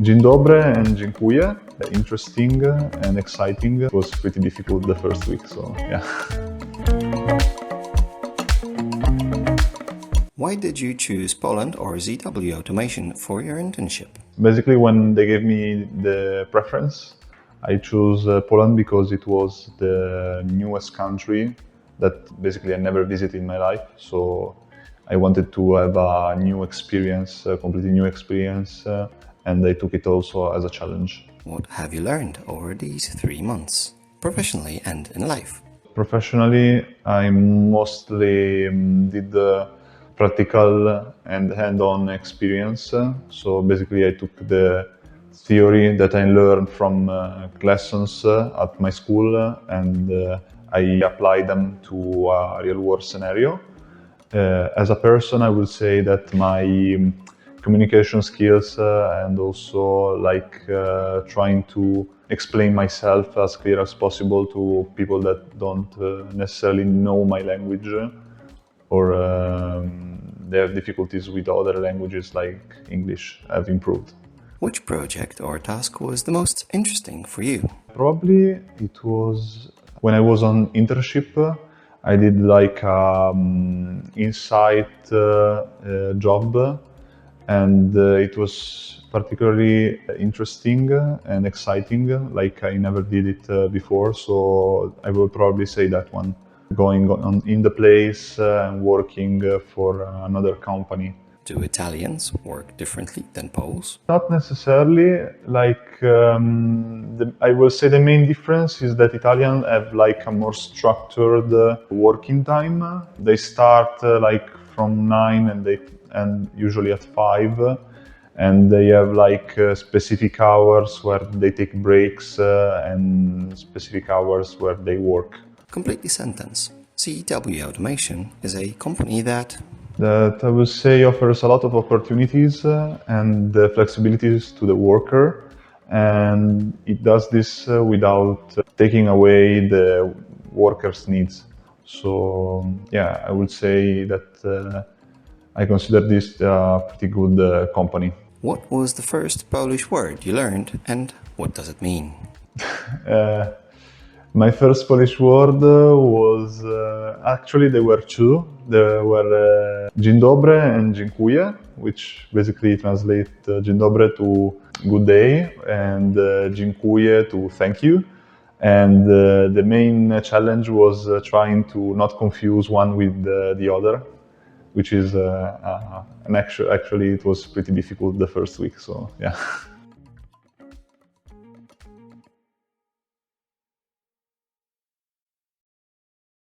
Dzień dobry and dziękuję. Interesting and exciting. It was pretty difficult the first week, so yeah. Why did you choose Poland or ZW Automation for your internship? Basically, when they gave me the preference, I chose Poland because it was the newest country that basically I never visited in my life. So I wanted to have a new experience, a completely new experience, and I took it also as a challenge. What have you learned over these 3 months, professionally and in life? Professionally, I mostly did the practical and hand-on experience. So basically, I took the theory that I learned from lessons at my school and I applied them to a real-world scenario. As a person, I would say that my communication skills and also trying to explain myself as clear as possible to people that don't necessarily know my language or they have difficulties with other languages like English have improved. Which project or task was the most interesting for you? Probably it was when I was on internship. I did like insight job, and it was particularly interesting and exciting. Like I never did it before, so I will probably say that one. Going on in the place and working for another company. Do Italians work differently than Poles? Not necessarily. I will say the main difference is that Italians have like a more structured working time. They start from 9 and they end usually at 5, and they have specific hours where they take breaks and specific hours where they work. Complete the sentence. ZW Automation is a company that I would say offers a lot of opportunities and flexibilities to the worker, and it does this without taking away the worker's needs. So yeah, I would say that I consider this a pretty good company. What was the first Polish word you learned and what does it mean? My first Polish word was, actually there were two. There were dzień dobry and dziękuję, which basically translate dzień dobry to good day and dziękuję to thank you. And the main challenge was trying to not confuse one with the other, which is actually it was pretty difficult the first week, so yeah.